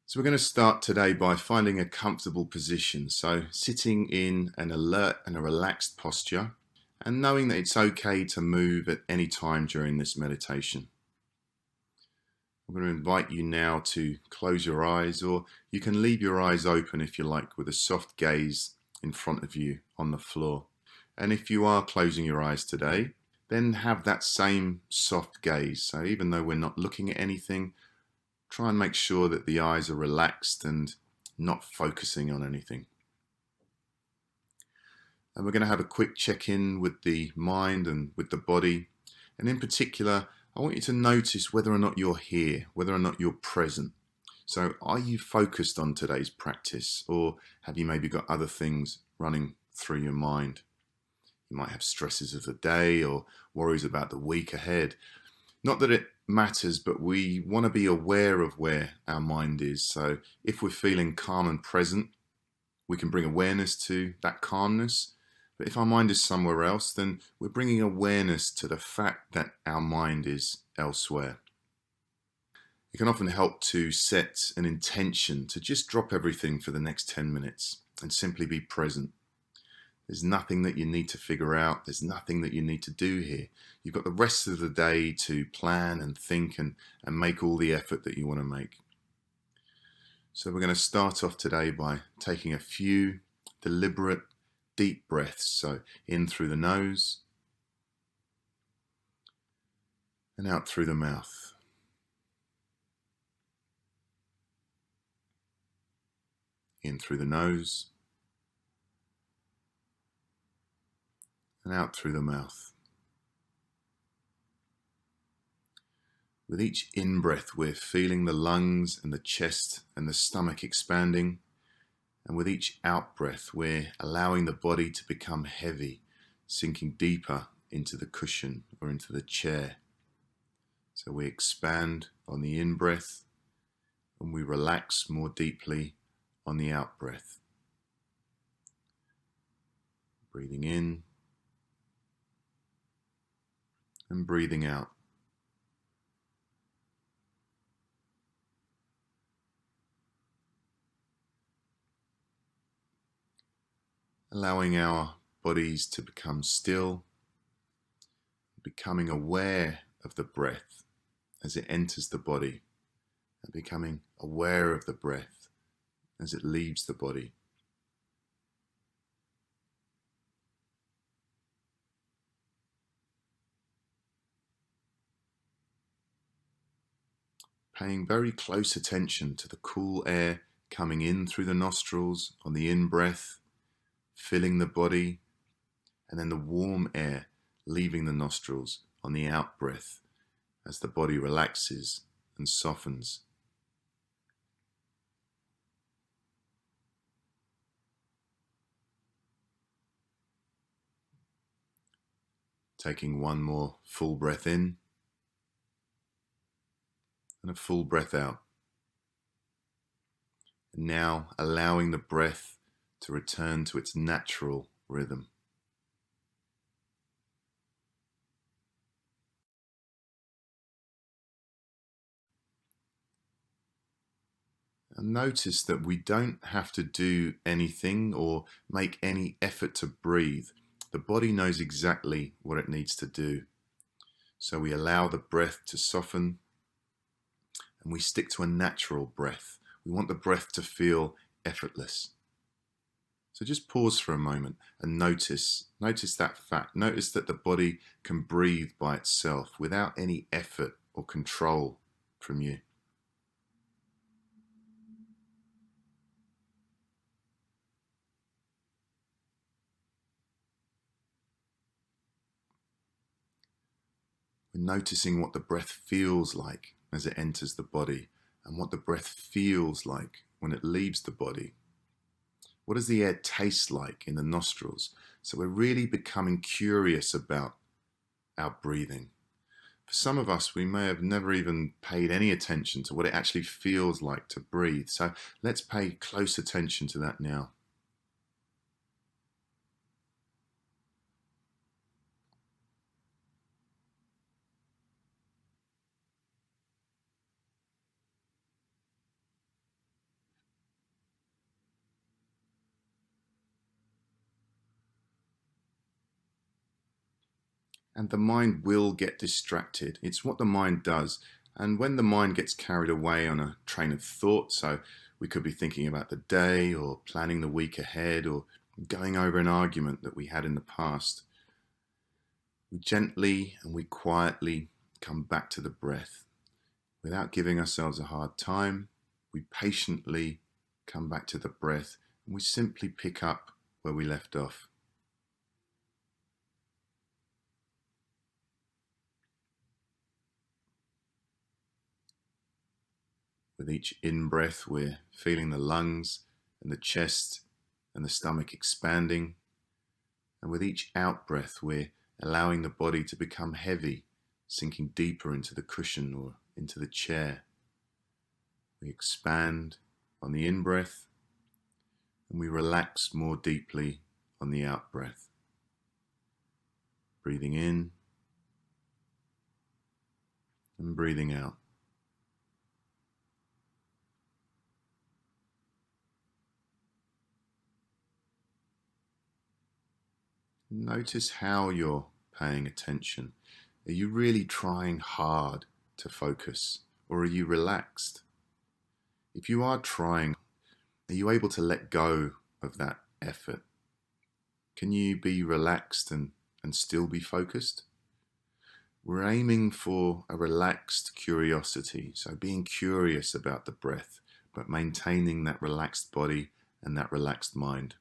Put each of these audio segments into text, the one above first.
So we're going to start today by finding a comfortable position. So sitting in an alert and a relaxed posture and knowing that it's okay to move at any time during this meditation. I'm going to invite you now to close your eyes, or you can leave your eyes open if you like, with a soft gaze in front of you on the floor. And if you are closing your eyes today, then have that same soft gaze. So even though we're not looking at anything, try and make sure that the eyes are relaxed and not focusing on anything. And we're going to have a quick check-in with the mind and with the body. And in particular, I want you to notice whether or not you're here, whether or not you're present. So are you focused on today's practice, or have you maybe got other things running through your mind? You might have stresses of the day or worries about the week ahead. Not that it matters, but we want to be aware of where our mind is. So if we're feeling calm and present, we can bring awareness to that calmness. But if our mind is somewhere else, then we're bringing awareness to the fact that our mind is elsewhere. It can often help to set an intention to just drop everything for the next 10 minutes and simply be present. There's nothing that you need to figure out. There's nothing that you need to do here. You've got the rest of the day to plan and think and make all the effort that you want to make. So we're going to start off today by taking a few deliberate, deep breaths. So in through the nose and out through the mouth. In through the nose and out through the mouth. With each in-breath, we're feeling the lungs and the chest and the stomach expanding. And with each out-breath, we're allowing the body to become heavy, sinking deeper into the cushion or into the chair. So we expand on the in-breath and we relax more deeply on the out-breath. Breathing in and breathing out. Allowing our bodies to become still, becoming aware of the breath as it enters the body, and becoming aware of the breath as it leaves the body. Paying very close attention to the cool air coming in through the nostrils on the in-breath, filling the body, and then the warm air leaving the nostrils on the out-breath as the body relaxes and softens. Taking one more full breath in and a full breath out. And now allowing the breath to return to its natural rhythm. And notice that we don't have to do anything or make any effort to breathe. The body knows exactly what it needs to do. So we allow the breath to soften and we stick to a natural breath. We want the breath to feel effortless. So just pause for a moment and notice that fact. Notice that the body can breathe by itself without any effort or control from you. We're noticing what the breath feels like as it enters the body and what the breath feels like when it leaves the body. What does the air taste like in the nostrils? So we're really becoming curious about our breathing. For some of us, we may have never even paid any attention to what it actually feels like to breathe. So let's pay close attention to that now. And the mind will get distracted. It's what the mind does. And when the mind gets carried away on a train of thought, so we could be thinking about the day or planning the week ahead or going over an argument that we had in the past, we gently and we quietly come back to the breath. Without giving ourselves a hard time, we patiently come back to the breath and we simply pick up where we left off. With each in-breath, we're feeling the lungs and the chest and the stomach expanding. And with each out-breath, we're allowing the body to become heavy, sinking deeper into the cushion or into the chair. We expand on the in-breath and we relax more deeply on the out-breath. Breathing in and breathing out. Notice how you're paying attention. Are you really trying hard to focus, or are you relaxed? If you are trying, are you able to let go of that effort? Can you be relaxed and still be focused? We're aiming for a relaxed curiosity, so being curious about the breath, but maintaining that relaxed body and that relaxed mind.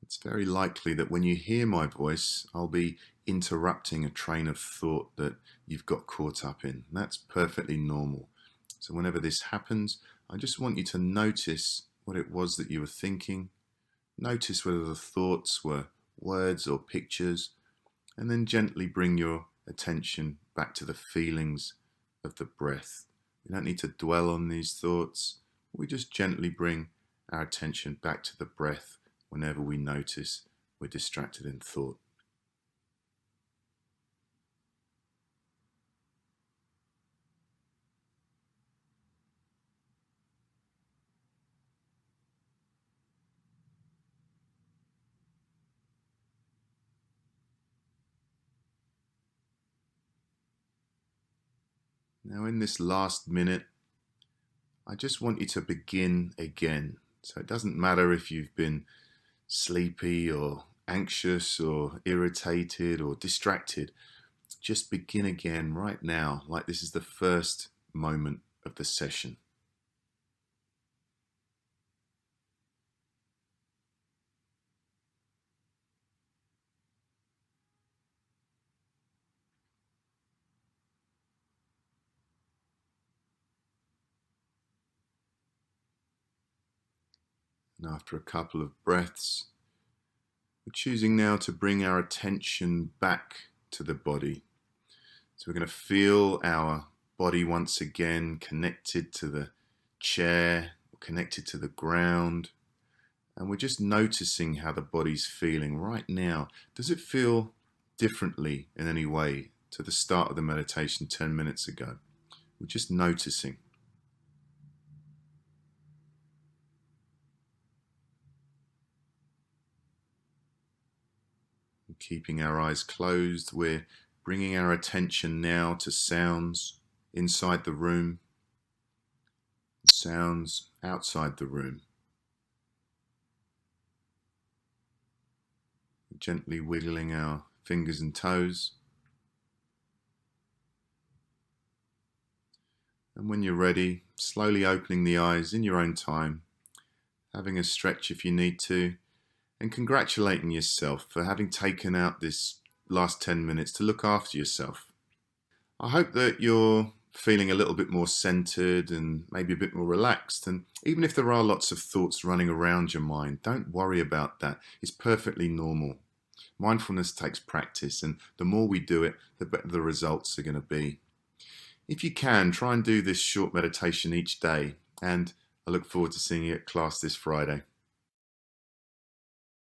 It's very likely that when you hear my voice, I'll be interrupting a train of thought that you've got caught up in. That's perfectly normal. So whenever this happens, I just want you to notice what it was that you were thinking. Notice whether the thoughts were words or pictures, and then gently bring your attention back to the feelings of the breath. We don't need to dwell on these thoughts. We just gently bring our attention back to the breath whenever we notice we're distracted in thought. Now in this last minute, I just want you to begin again. So it doesn't matter if you've been sleepy or anxious or irritated or distracted. Just begin again right now, like this is the first moment of the session. And after a couple of breaths, we're choosing now to bring our attention back to the body. So we're going to feel our body once again connected to the chair, connected to the ground. And we're just noticing how the body's feeling right now. Does it feel differently in any way to the start of the meditation 10 minutes ago? We're just noticing. And keeping our eyes closed, we're bringing our attention now to sounds inside the room, sounds outside the room. Gently wiggling our fingers and toes. And when you're ready, slowly opening the eyes in your own time, having a stretch if you need to, and congratulating yourself for having taken out this last 10 minutes to look after yourself. I hope that you're feeling a little bit more centered and maybe a bit more relaxed. And even if there are lots of thoughts running around your mind, don't worry about that. It's perfectly normal. Mindfulness takes practice, and the more we do it, the better the results are going to be. If you can, try and do this short meditation each day, and I look forward to seeing you at class this Friday.